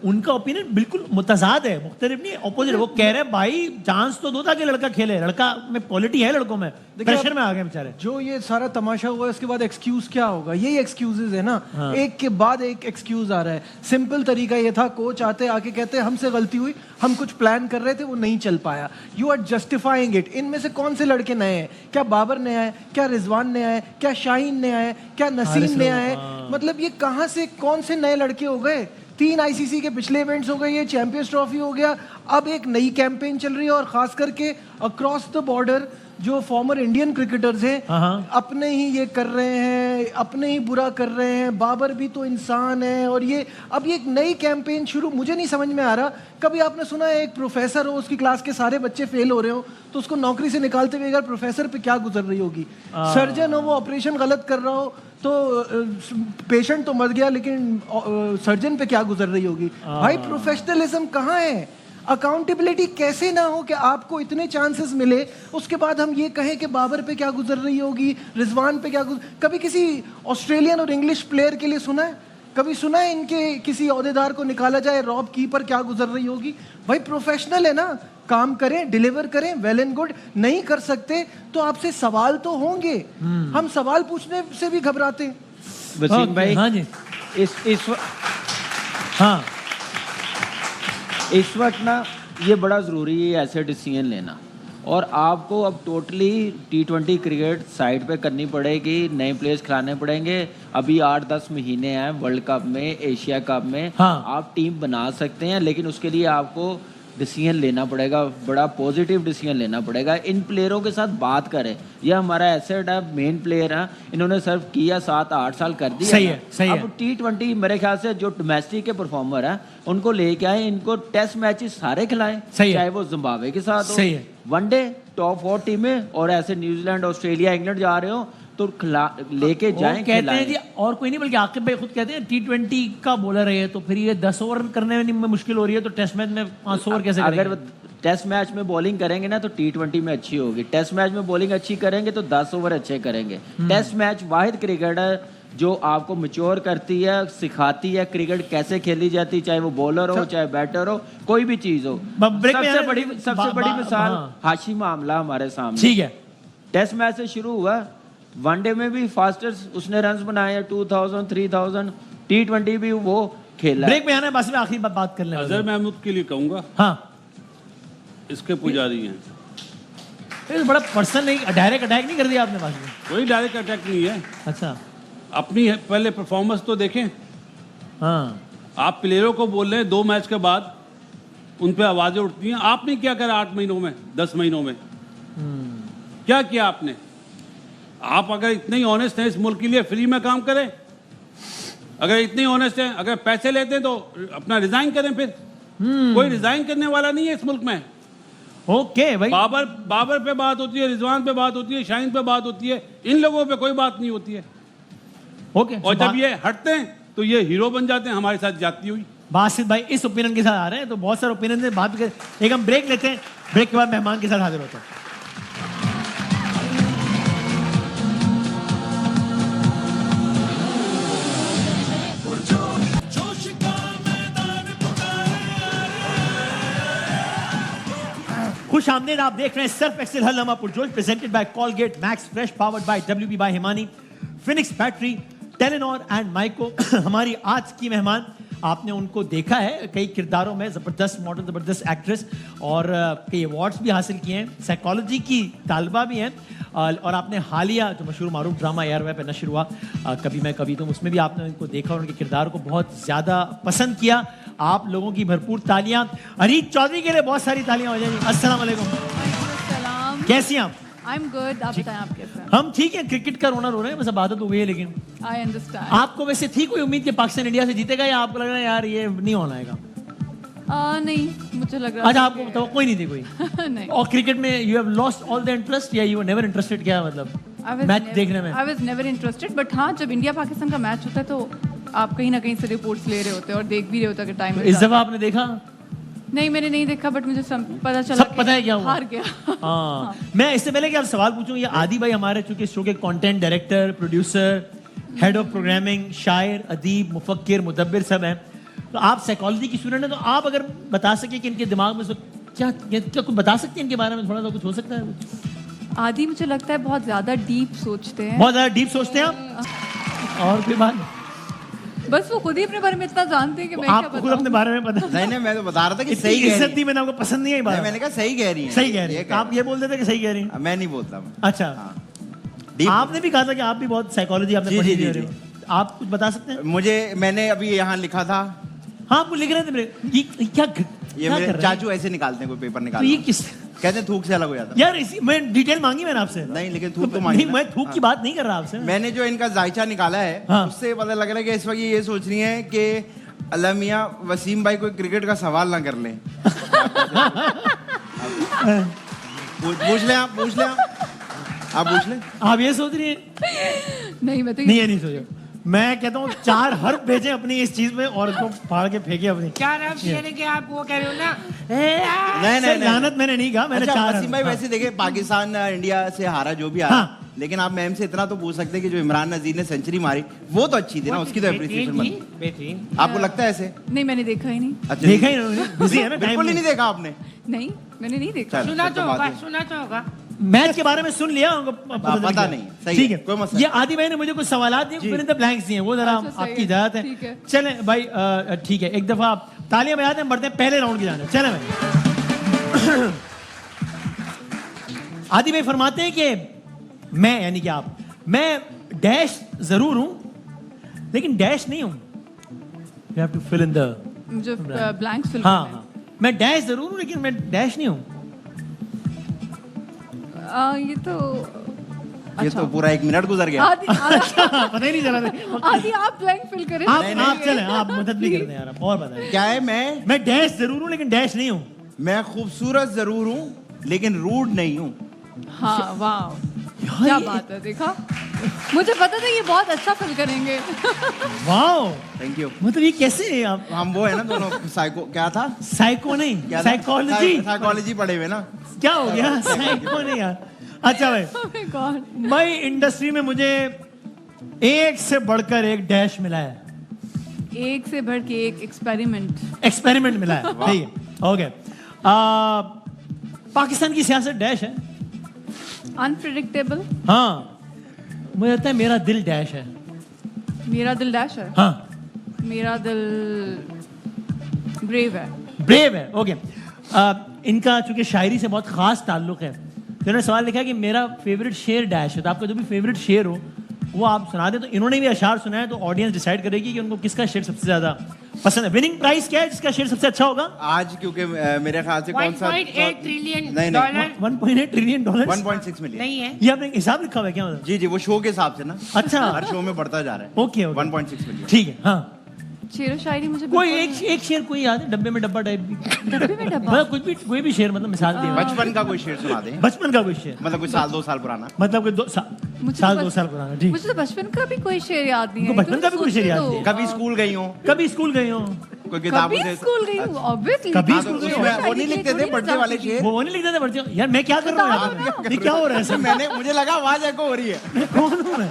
उनका ओपिनियन बिल्कुल मुतजाद है, मुख्तलिफ नहीं, ऑपोजिट। वो कह रहे हैं भाई चांस तो दो ताकि लड़का खेले, लड़का में क्वालिटी है, लड़कों में प्रेशर में आ गए बेचारे। जो ये सारा तमाशा हुआ है, इसके बाद एक्सक्यूज क्या होगा? यही एक्सक्यूजेज है ना, एक के बाद एक एक्सक्यूज आ रहा है। सिंपल तरीका ये था, कोच आते आके कहते हमसे गलती हुई, हम कुछ प्लान कर रहे थे वो नहीं चल पाया। You are justifying it. इनमें से कौन से लड़के नए हैं? क्या बाबर नया है? क्या रिजवान नया है? क्या शाहीन नया है? क्या नसीम नया है? मतलब ये कहाँ से कौन से नए लड़के हो गए? 3 आईसीसी के पिछले इवेंट्स हो गए, ये चैंपियंस ट्रॉफी हो गया, अब एक नई कैंपेन चल रही है और खास करके अक्रॉस द बॉर्डर जो फॉर्मर इंडियन क्रिकेटर्स हैं अपने ही ये कर रहे हैं, अपने ही बुरा कर रहे हैं। बाबर भी तो इंसान है। और ये अब ये एक नई कैंपेन शुरू, मुझे नहीं समझ में आ रहा। कभी आपने सुना है एक प्रोफेसर हो, उसकी क्लास के सारे बच्चे फेल हो रहे हो तो उसको नौकरी से निकालते हुए अगर प्रोफेसर पे क्या गुजर रही होगी। सर्जन हो, वो ऑपरेशन गलत कर रहा हो तो पेशेंट तो मर गया लेकिन सर्जन पे क्या गुजर रही होगी। भाई प्रोफेशनलिज्म कहाँ है? अकाउंटेबिलिटी कैसे ना हो कि आपको इतने चांसेस मिले, उसके बाद हम ये कहें कि बाबर पे क्या गुजर रही होगी, रिजवान पे क्या कभी किसी ऑस्ट्रेलियन और इंग्लिश प्लेयर के लिए सुना है? कभी सुना है इनके किसी ओहदेदार को निकाला जाए, रॉब कीपर क्या गुजर रही होगी? भाई प्रोफेशनल है ना, काम करें, डिलीवर करें, वेल एंड गुड। नहीं कर सकते तो आपसे सवाल तो होंगे। हम सवाल पूछने से भी घबराते हैं। वसीम भाई, हाँ जी, हाँ इस वक्त ना ये बड़ा ज़रूरी है ऐसे डिसीजन लेना। और आपको अब टोटली T20 क्रिकेट साइड पे करनी पड़ेगी, नए प्लेयर्स खिलाने पड़ेंगे। अभी 8-10 महीने हैं वर्ल्ड कप में, एशिया कप में। हाँ। आप टीम बना सकते हैं लेकिन उसके लिए आपको डिसीजन लेना पड़ेगा, बड़ा पॉजिटिव डिसीजन लेना पड़ेगा। इन प्लेयरों के साथ बात करें, यह हमारा एसेट है, मेन प्लेयर है, इन्होंने सर्व किया 7-8 साल कर दिया। सही है, सही है। अब T20 मेरे ख्याल से जो डोमेस्टिक के परफॉर्मर हैं उनको लेके आए, इनको टेस्ट मैचेस सारे खिलाएं, सही है। चाहे वो जिम्बाब्वे के साथ हो, सही है। वनडे टॉप 4 टीमें, और ऐसे न्यूजीलैंड, ऑस्ट्रेलिया, इंग्लैंड जा रहे हो तो लेके जाएं, कहते हैं खिलाएं। जी, और कोई नहीं बल्कि आकिब भाई खुद कहते हैं T20 का बॉलर है तो फिर ये 10 ओवर करने में मुश्किल हो रही है तो टेस्ट मैच में 5 ओवर कैसे अगर करेंगे? टेस्ट मैच में बॉलिंग करेंगे ना तो T20 में अच्छी होगी। टेस्ट मैच में बॉलिंग अच्छी करेंगे तो 10 ओवर अच्छे करेंगे। टेस्ट मैच वाहिद क्रिकेट है जो आपको मैच्योर करती है, सिखाती है क्रिकेट कैसे खेली जाती है, चाहे वो बॉलर हो चाहे बैटर हो, कोई भी चीज हो। सबसे बड़ी मिसाल हाशिम आमला हमारे सामने। ठीक है, टेस्ट मैच से शुरू हुआ, वनडे में भी फास्टेस्ट उसने रन्स बनाए 2000 3000, T20 भी वो खेला। ब्रेक में आना है, बस में आखिरी बात कर लें। अजहर महमूद के लिए कहूंगा, हाँ इसके पुजारी हैं। ये बड़ा पर्सनल नहीं, डायरेक्ट अटैक नहीं कर दिया आपने बात में? कोई डायरेक्ट अटैक नहीं है। अच्छा, अपनी पहले परफॉर्मेंस तो देखें। हाँ आप प्लेयरों को बोल रहे हैं 2 मैच के बाद उन पे आवाजें उठती हैं। आपने क्या करा 8 महीनों में, 10 महीनों में? क्या किया आपने? आप अगर इतने ही ऑनेस्ट हैं इस मुल्क के लिए, फ्री में काम करें। अगर इतने ही ऑनेस्ट हैं, अगर पैसे लेते हैं तो अपना रिजाइन करें। फिर कोई रिजाइन करने वाला नहीं है इस मुल्क में। ओके भाई, बाबर पे बात होती है, रिजवान पे बात होती है, शाहीन पे बात होती है, इन लोगों पे कोई बात नहीं होती है। ओके, और जब ये हटते हैं तो ये हीरो बन जाते हैं, हमारे साथ जाती हुई। बासित भाई इस ओपिनियन के साथ आ रहे हैं तो बहुत सारे ओपिनियन से बात कर, एक हम ब्रेक लेते हैं, ब्रेक के बाद मेहमान के साथ हाजिर होते हैं। खुश आमदीद, आप देख रहे हैं सर्फ एक्सेल हर लम्हा पुरजोश, presented by Colgate Max Fresh, powered by WB by Himani, Phoenix battery, Telenor and Mico. हमारी आज की मेहमान, आपने उनको देखा है कई किरदारों में, ज़बरदस्त मॉडल, ज़बरदस्त एक्ट्रेस, और कई अवार्ड्स भी हासिल किए हैं, साइकोलॉजी की तालबा भी हैं। और आपने हालिया जो मशहूर मारूफ ड्रामा एयरवे पे नशर हुआ कभी मैं कभी तुम, उसमें भी आपने उनको देखा और उनके किरदार को बहुत ज़्यादा पसंद किया। आप लोगों की भरपूर तालियां अरीज चौधरी के लिए, बहुत सारी तालियां हो जाएंगी। अस्सलाम वालेकुम, कैसी हैं आप? I'm good. आप बताएं आप कैसे हैं? हम ठीक हैं, क्रिकेट का रोना रो रहे हैं, बस अब आदत हो गई है। लेकिन I understand. आपको वैसे थी कोई उम्मीद कि पाकिस्तान इंडिया से जीतेगा, या आपको लग रहा है यार ये नहीं होना है? नहीं, मुझे लग रहा अच्छा, आपको बताओ कोई नहीं थी कोई? नहीं. और क्रिकेट में you have lost all the interest, या यू वर नेवर इंटरेस्टेड? क्या मतलब मैच देखने में? I was never interested, but हाँ, जब इंडिया पाकिस्तान का मैच होता है तो आप कहीं ना कहीं से रिपोर्ट्स ले रहे होते हैं और देख भी रहे होते हैं कि टाइम। इस दफा आपने देखा? नहीं, मैंने नहीं देखा, बट मुझे पता चला, सब पता है क्या हुआ? हार गया। हाँ, मैं इससे पहले कि आप सवाल पूछूं, ये आदि भाई हमारे चूंकि शो के content director, producer, head of programming, शायर, अदीब, मुफक्किर, मुदब्बिर सब हैं, तो आप साइकोलॉजी की स्टूडेंट हैं, तो आप अगर बता सके कि इनके दिमाग में क्या कुछ बता सकते हैं इनके बारे में, थोड़ा सा कुछ हो सकता है? आदि मुझे लगता है बहुत ज्यादा डीप सोचते हैं। बहुत ज्यादा डीप सोचते हैं आप? और कोई बात? बस वो खुद ही अपने बारे में इतना जानते हैं कि मैं क्या आपको खुद अपने बारे में पता? नहीं, मैं तो बता रहा था कि इतनी सही कह इज्जत रही दी मैंने, आपको पसंद नहीं आई बात? मैंने कहा सही कह रही है। सही कह रही है, आप ये बोल देते कि सही कह रही है? मैं नहीं बोलता। अच्छा, आपने भी कहा था कि आप भी बहुत साइकोलॉजी आपने पढ़ी थी, आप कुछ बता सकते हैं? मुझे, मैंने अभी यहाँ लिखा था। हाँ, आपको लिख रहे थे मेरे, ये क्या ये मेरे चाचू ऐसे निकालते हैं, कोई पेपर तो निकालते ये हैं। किस कहते हैं थूक से अलग हो जाता यार इसी मैं डिटेल मांगी मैंने आपसे। नहीं, लेकिन थूक तो मांगी नहीं, ना। मैं थूक की बात नहीं कर रहा आपसे। मैंने जो इनका जायचा निकाला है हाँ। उससे पता लग रहा है कि इस वक्त ये सोच रही है कि अल्लाह मियाँ वसीम भाई कोई क्रिकेट का सवाल ना कर लें। पूछ लें आप पूछ लें। आप ये सोच रही हैं? नहीं मैं तो नहीं, ये नहीं सोचो। मैं कहता हूँ 4 हर्फ भेजें अपनी इस चीज में और उसको फाड़ के फेंके अपनी। 4 हर्फ यानी कि आप वो कह रहे हो ना? नहीं लानत मैंने नहीं कहा, मैंने अच्छा 4 वसीम भाई वैसे देखे पाकिस्तान इंडिया से हारा जो भी हारा, हाँ। लेकिन आप मैम से इतना तो पूछ सकते हैं कि जो इमरान नजीर ने सेंचुरी मारी वो तो अच्छी थी ना, उसकी तो एप्रिसिएशन बनती। बेहतरीन। आपको लगता है ऐसे? नहीं मैंने देखा ही नहीं। अच्छा देखा ही नहीं, बिजी है ना, टाइम बिल्कुल ही नहीं देखा आपने? नहीं मैंने नहीं देखा। चलो, सुना फिर तो बात होगा, है। सुना तो होगा। मैच के बारे में सुन लिया उनको पता नहीं, सही ठीक है, है कोई मसला ये आदि भाई ने मुझे कुछ सवाल दिए, जी। मैंने ब्लैंक्स दिए, वो जरा अच्छा, सही आपकी है, इजाजत ठीक है। है। चलें भाई, ठीक है, एक दफा आप तालियां बजाते हैं, बढ़ते हैं पहले राउंड की जाने। चलें भाई। आदि भाई फरमाते हैं कि मैं यानी कि आप, मैं डैश जरूर हूं लेकिन डैश नहीं हूं। You have to fill in the, जो ब्लैंक्स फिल हाँ हाँ, मैं डैश जरूर हूं लेकिन मैं डैश नहीं हूं। ये तो ये तो पूरा 1 मिनट गुजर गया। आदि पता ही नहीं चला। आदि आप ब्लैंक फिल करें। आप चलें, आप मदद भी कर दें यार, आप और बताएं। क्या है? मैं डैश जरूर हूं लेकिन डैश नहीं हूं। मैं खूबसूरत जरूर हूँ लेकिन रूड नहीं हूँ। हाँ वाह क्या बात है, देखा मुझे पता था ये बहुत अच्छा फिल करेंगे। Wow, thank you. मतलब ये कैसे है आप? हम वो है ना दोनों साइको, क्या था? साइको नहीं, क्या था? साइकोलॉजी। साइकोलॉजी पढ़े हुए ना। क्या हो गया? साइको नहीं यार। अच्छा भाई, Oh my God. भाई इंडस्ट्री में मुझे एक से बढ़कर एक डैश मिला है, एक से बढ़ के एक एक्सपेरिमेंट मिला है। ठीक है, ओके। पाकिस्तान की सियासत डैश है। अनप्रिडिक्टेबल। हाँ, मुझे लगता है मेरा दिल डैश है। मेरा दिल डैश है। हाँ, मेरा दिल ब्रेव है। ब्रेव है। ओके, इनका चूंकि शायरी से बहुत खास ताल्लुक है, तो इन्होंने सवाल लिखा कि मेरा फेवरेट शेर डैश है। तो आपका जो भी फेवरेट शेर हो वो आप सुना दें। तो इन्होंने भी अशार सुनाया, तो ऑडियंस डिसाइड करेगी कि उनको किसका शेर सबसे ज्यादा पसंद है। विनिंग प्राइस क्या है जिसका शेर सबसे अच्छा होगा? आज क्योंकि मेरे ख्याल से कौन सा 1.8 ट्रिलियन नहीं, डॉलर 1.8 ट्रिलियन डॉलर 1.6 मिलियन नहीं है। ये आपने हिसाब लिखा हुआ है क्या? मतलब जी जी, वो शो के हिसाब से ना। अच्छा, हर शो में बढ़ता जा रहा है। Okay, 1.6 million. ठीक है। हाँ, शेर व शायरी मुझे कोई बिल्कुल एक शेर कोई याद है? डब्बे में डब्बा टाइप भी, डब्बे में डब्बा। मतलब कुछ भी, कोई भी शेर, मतलब मिसाल दे। बचपन का कोई शेर सुना दे। बचपन का कोई शेर, मतलब कोई 1-2 साल पुराना। मतलब कोई मुझे साल तो 2 साल पुराना। ठीक, मुझे तो बचपन का भी कोई शेर याद नहीं है। उनको बचपन का भी कोई शेर याद नहीं है। कभी स्कूल गई हो? कभी स्कूल गए हो? कोई किताब कभी स्कूल गई हूँ ऑब्वियसली। कभी हाँ, तो स्कूल गई हो? उसमें वो नहीं लिखते थे बर्थडे वाले शेर? वो नहीं लिखते थे बच्चे। यार मैं क्या कर रहा हूँ यार? ये क्या हो रहा है? सब मैंने, मुझे लगा आवाज एको हो रही है। कौन हूँ मैं?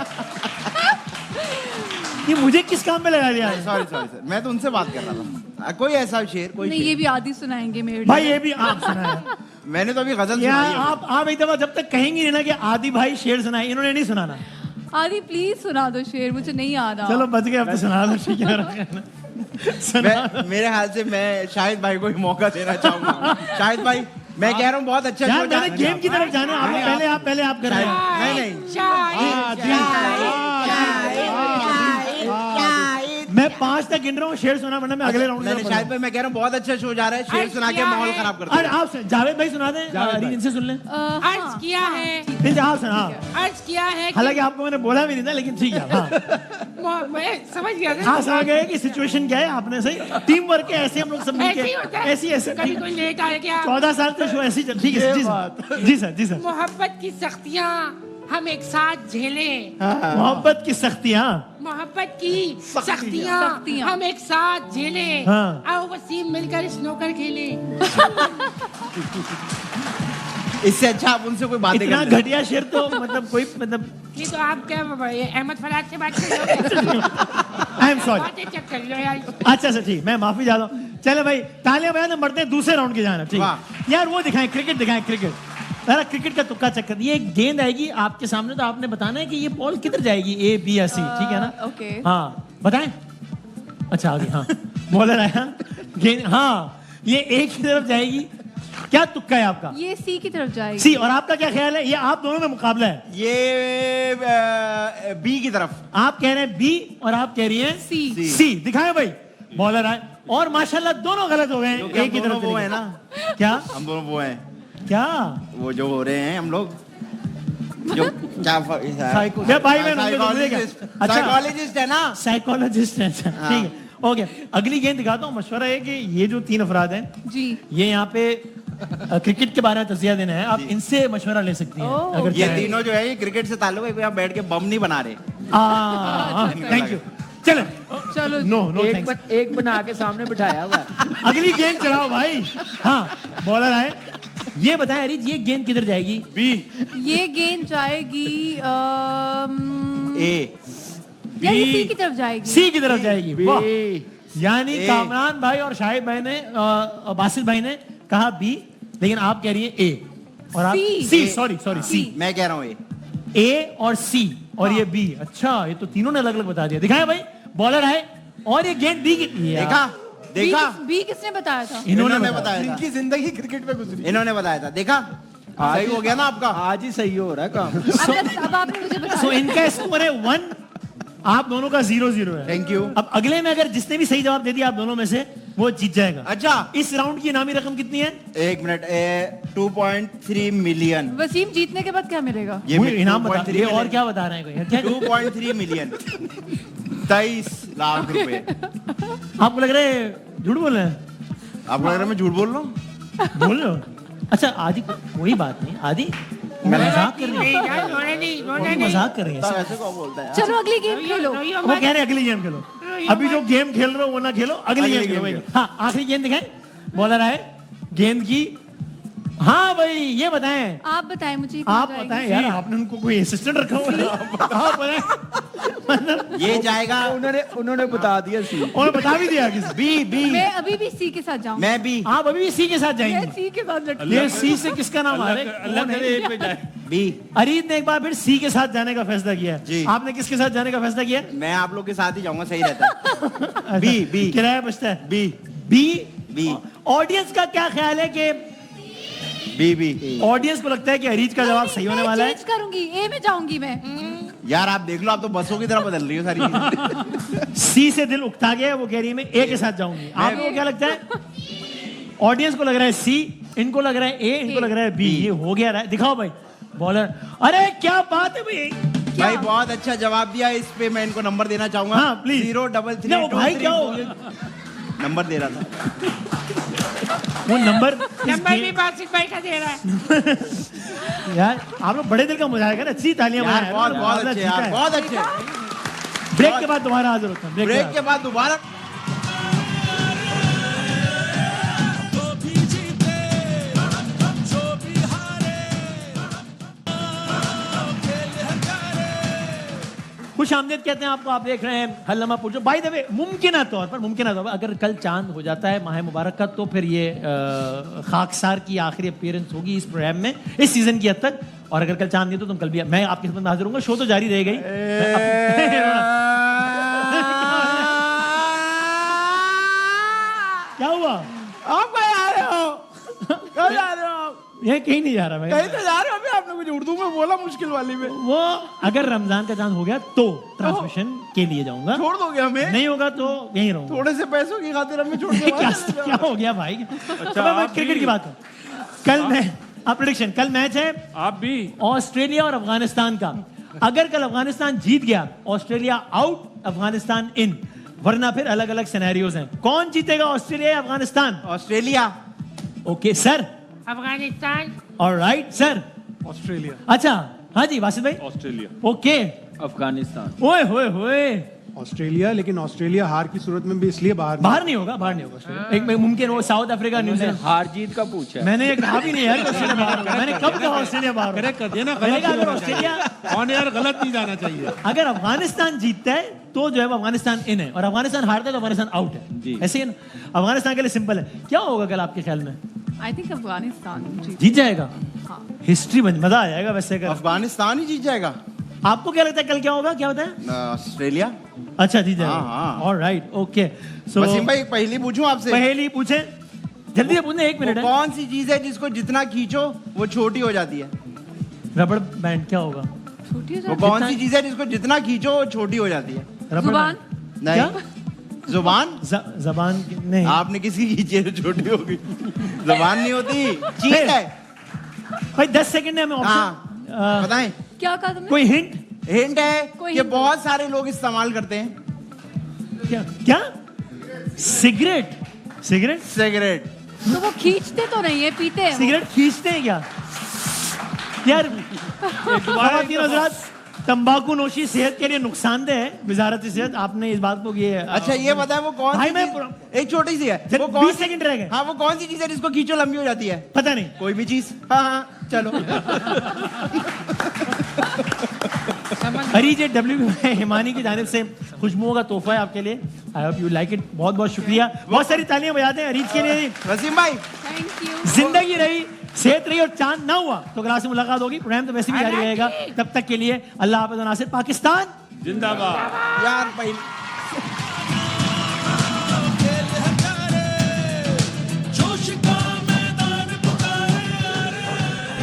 ये मुझे किस काम में लगा दिया? सॉरी सॉरी सर, मैं तो उनसे बात कर रहा था। कोई ऐसा शेर, कोई नहीं शेर? ये भी आदि सुनाएंगे मेरे भाई लिए। ये भी आप सुनाया मैंने तो अभी गजल यार। सुनाई है। आप एक दफा जब तक कहेंगी नहीं ना कि आदि भाई शेर सुनाए, इन्होंने नहीं सुनाना। आदि प्लीज सुना दो शेर, मुझे नहीं आ रहा। चलो बच गए, अब तो सुना दो। ठीक है, मेरे ख्याल से मैं शाहिद भाई को ही मौका देना चाहूंगा। शाहिद भाई, मैं कह रहा हूँ बहुत अच्छा यार शो मैंने गेम की तरफ जाना है। पहले आप कर रहे हैं। नहीं मैं 5 तक गिन रहा हूँ, शेर सुना, वरना मैं अगले राउंड मैंने शाहिद भाई, मैं कह रहा हूँ बहुत अच्छा शो जा रहा है, शेर सुना के माहौल खराब कर अरे दिया। आप जावेद भाई सुना दें, इनसे सुन लें। अर्ज किया है, इनसे आप सुना। अर्ज किया है कि- हालांकि आपको मैंने बोला भी नहीं था, लेकिन ठीक है। हाँ, मैं समझ गया था। हाँ समझ गए कि सिचुएशन क्या है। आपने सही टीम वर्क है, ऐसे हम लोग सब ऐसे ही मिलके होता है। ऐसी कभी कोई लेट आया क्या? 14 साल से शो ऐसी चल। ठीक है जी सर, जी सर, जी सर। मोहब्बत की सख्तियां हम एक साथ झेलें। मोहब्बत की सख्तियां, मोहब्बत की सख्तियां हम एक साथ झेलें। हाँ। आओ वसीम मिलकर स्नूकर खेलें। इससे अच्छा आप उनसे कोई बातें इतना कर लें। घटिया शेर तो मतलब कोई मतलब। ये तो आप क्या ये अहमद फराज से बात कर रहे हो? I am sorry. बातें चेक कर लो यार। अच्छा सर, ठीक, मैं माफी चाहता हूँ। चलो भाई, तालियां बजा, बढ़ते हैं दूसरे राउंड की जाना। ठीक है यार, वो दिखाएं, क्रिकेट दिखाएं, क्रिकेट। अरे क्रिकेट का तुक्का चक्कर। ये एक गेंद आएगी आपके सामने, तो आपने बताना है कि ये बॉल किधर जाएगी, ए बी या सी। ठीक है ना? ओके। हाँ बताएं। अच्छा आगे, हाँ बॉलर आया, गेंद, हाँ ये एक की तरफ जाएगी। क्या तुक्का है आपका? ये सी की तरफ जाएगी। सी। और आपका क्या ख्याल है? ये आप दोनों में मुकाबला है। ये बी की तरफ। आप कह रहे हैं बी और आप कह रही हैं सी। सी। दिखाएं भाई, बॉलर आए और माशाल्लाह दोनों गलत हो गए हैं। एक की तरफ वो है ना, क्या? हम दोनों वो हैं। क्या वो जो हो रहे हैं हम लोग जो क्या ये भाई बहन होंगे तो मुझे क्या? अच्छा साइकोलॉजिस्ट है ना। साइकोलॉजिस्ट है, अच्छा, ठीक है, ओके। अगली गेंद दिखाता हूँ। मशवरा है कि ये जो 3 अफराद हैं जी ये यहाँ पे क्रिकेट के बारे में तज़किया देना है, आप इनसे मशवरा ले सकती हैं ओह। अगर ये चाहें। तीनों जो है ये क्रिकेट से ताल्लुक है, कोई यहाँ बैठ के बम नहीं बना रहे। Thank you. चलो चलो नो नो थैंक्स। एक बना के सामने बिठाया हुआ है। अगली गेंद चलाओ भाई। हाँ बॉलर आए, ये बताएं अरीज ये गेंद किधर जाएगी? बी ये गेंद जाएगी ए यार ये सी की तरफ जाएगी। सी की तरफ जाएगी। वाह, यानी कामरान भाई और शाहिद भाई ने बासिल भाई ने कहा बी, लेकिन आप कह रही हैं ए और आप सी। Sorry C. मैं कह रहा हूँ ए और सी और ये बी। अच्छा ये तो तीनों ने अलग अलग बता दिया। दिखाया भाई, बॉलर है और ये गेंद बी की। देखा बी किसने बताया था? इन्होंने बताया था। इनकी जिंदगी क्रिकेट में गुजरी। इन्होंने बताया था। देखा सही हो गया ना आपका। आज ही सही हो रहा है काम। अब आपने मुझे बताया। सो इनका स्कोर है 1, आप दोनों का 0-0 है। Thank you. अब अगले में अगर जिसने भी सही जवाब दे दिया आप दोनों में से, वो जीत जाएगा। अच्छा इस राउंड की इनामी रकम कितनी है? 1 मिनट 2.3 मिलियन। वसीम जीतने के बाद क्या मिलेगा? ये वो इनाम बता 2.3 ये और मिलियन। क्या बता रहे हैं कोई? क्या 2.3 मिलियन 23 लाख रुपए। आपको लग रहा है झूठ बोल रहे हैं? आपको लग रहा है मैं झूठ बोल रहा हूँ? बोल रहे हो? अच्छा आदि कोई बात नहीं, आदि मजाक कर रही है, वो मजाक कर रही है। ऐसे कौन बोलता है? चलो अगली गेम खेलो। वो कह रहे हैं अगली गेम खेलो। अभी जो गेम खेल रहे हो वो ना खेलो, अगली गेम खेलो। हाँ आखिरी गेंद दिखाएं। बॉलर आए, गेंद की। हाँ भाई ये बताएं। आप बताएं मुझे। कहाँ आप जाएगी? बताएं यार, आपने उनको कोई असिस्टेंट रखा हुआ है? आप बताएं। मतलब ये जाएगा। उन्होंने बता दिया सी। और बता भी दिया किसी। बी मैं अभी भी सी के साथ जाऊँ। मैं भी। आप अभी भी सी के साथ मैं जाएंगे? सी के साथ लटकी। ये सी से किसका नाम आ रहा है? अल्लाह करे ए पे जाए। बी अरीद ने एक बार फिर सी के साथ जाने का फैसला किया है। जी। आपने किसके साथ जाने का फैसला किया? मैं आप लोग के साथ ही जाऊंगा, सही रहता है। बी किराया बचता है। B B. ऑडियंस का क्या ख्याल है कि बी ऑडियंस को लगता है कि अरीज का जवाब सही होने वाला है? चेंज करूंगी, ए में जाऊंगी मैं। यार आप देख लो, आप तो बसों की तरह बदल रही हो सारी चीजें। सी से दिल उकता गया, वो कह रही है मैं ए के साथ जाऊंगी। आपको क्या लगता है? ऑडियंस को लग रहा है सी, इनको लग रहा है ए, इनको लग रहा है बी। ये हो गया रहा है। दिखाओ भाई बॉलर। अरे क्या बात है भाई, भाई बहुत अच्छा जवाब दिया। इस पे मैं इनको नंबर देना चाहूंगा। हाँ, प्लीज। 033 भाई क्या हो नंबर दे रहा था। वो नंबर भी बासिल भाई का दे रहा है। यार आप लोग बड़े दिल का मुजाहिरा कर, अच्छी तालियां यार बजाएं। बहुत बहुत मुकाबला अच्छे जीता यार, है। बहुत अच्छे। ब्रेक के बाद दोबारा हाजिर होता हूं। ब्रेक के बाद दोबारा। खुश आमदीद कहते हैं आपको। आप देख रहे हैं हल्लमा पूछो। बाय द वे मुमकिन तौर पर अगर कल चांद हो जाता है माह मुबारक का, तो फिर ये खाकसार की आखिरी अपीयरेंस होगी इस प्रोग्राम में इस सीजन की हद तक। और अगर कल चांद नहीं तो तुम कल भी मैं आपकी खिदमत में हाजिर होऊंगा। शो तो जारी रहेगा ही। क्या हुआ? आप कहाँ जा रहे हो? कहाँ जा रहे हो? ये कहीं नहीं जा रहा भाई। कहीं तो जा रहे हो। अभी आपने कुछ उर्दू में बोला मुश्किल वाली में। वो अगर रमजान का चांद हो गया तो ट्रांसमिशन के लिए जाऊंगा। छोड़ दोगे हमें? नहीं होगा तो यहीं रहूंगा। थोड़े से पैसों की खातिर हमें छोड़ के क्या हो गया भाई? अच्छा क्रिकेट की बात है। कल प्रेडिक्शन, कल मैच है आप भी ऑस्ट्रेलिया और अफगानिस्तान का। अगर कल अफगानिस्तान जीत गया, ऑस्ट्रेलिया आउट, अफगानिस्तान इन, वरना फिर अलग अलग सिनेरियोज हैं। कौन जीतेगा, ऑस्ट्रेलिया या Afghanistan? Australia. Okay sir. Afghanistan. Alright sir. Australia. अच्छा हाँ जी वासिफ भाई। ऑस्ट्रेलिया। ओके अफगानिस्तान। ओए होए होए। ऑस्ट्रेलिया, लेकिन ऑस्ट्रेलिया हार की सूरत में भी इसलिए बाहर नहीं होगा ऑस्ट्रेलिया। एक मुमकिन हो साउथ अफ्रीका, न्यूजीलैंड। हार जीत का पूछा है। मैंने ये कहा भी नहीं यार ऑस्ट्रेलिया बाहर होगा। मैंने कब कहा ऑस्ट्रेलिया बाहर होगा? करेक्ट कर दिया ना, मैंने गलत कहा नहीं अगर होना चाहिए। ऑस्ट्रेलिया कौन यार गलत नहीं जाना चाहिए। अगर अफगानिस्तान जीतता है तो जो है वो अफगानिस्तान इन है, और अफगानिस्तान हारता है तो अफगानिस्तान आउट है। ऐसे ही ना, अफगानिस्तान के लिए सिंपल है। क्या होगा कल आपके ख्याल में? आई थिंक अफगानिस्तान जीत जाएगा। हाँ। हिस्ट्री बन, मजा आ जाएगा वैसे अगर अफगानिस्तान ही जीत जाएगा। आपको क्या लगता है कल क्या होगा? क्या होता है? ऑस्ट्रेलिया। अच्छा जीत जाएगा। हाँ। Alright okay. सो वसीम भाई पहली पूछूं आपसे? पहली पूछे, जल्दी से पूछने, 1 मिनट है। कौन सी चीज है जिसको जितना खींचो वो छोटी हो जाती है? रबड़ बैंड। क्या होगा? छोटी हो वो जाती कौन सी चीज है जिसको जितना खींचो वो छोटी हो जाती है? रबड़ जुबान। बैंड। नहीं। क्या? जुबान। जबान नहीं। आपने किसी की खींची है तो छोटी होगी। जुबान नहीं होती, चीज है। भाई 10 सेकंड है हमें हाँ ऑप्शन बताएं। क्या कहा तुमने? कोई हिंट? हिंट है कोई कि hint बहुत सारे लोग इस्तेमाल करते हैं। क्या क्या? सिगरेट? सिगरेट? सिगरेट। तो वो खींचते तो नहीं है, पीते हैं वो। सिगरेट खींचते हैं क्या यार? ख़वातीन हज़रात, तंबाकू नोशी सेहत के लिए नुकसानदेह है। वजारत सेहत आपने इस बात को ये अच्छा ये बताएं वो कौन भाई सी मैं चीज़- एक छोटी सी है वो 20 सेकंड रह गए। हाँ वो कौन सी चीज है जिसको खींचो लंबी हो जाती है? पता नहीं। कोई भी चीज। हाँ हाँ चलो। हरीज डब्ल्यू हिमानी की जानिब से खुशबुओं का तोहफा है आपके लिए। I hope you like it. बहुत बहुत शुक्रिया। बहुत सारी तालियां बजाते हैं हरीज के लिए। वसीम भाई थैंक यू। जिंदगी रही, सेहत रही और चांद ना हुआ तो क्लास में मुलाकात होगी। प्रोग्राम तो वैसे भी जारी रहेगा। तब तक के लिए अल्लाह हाफ़िज़। नासिर पाकिस्तान जिंदाबाद। यार भाई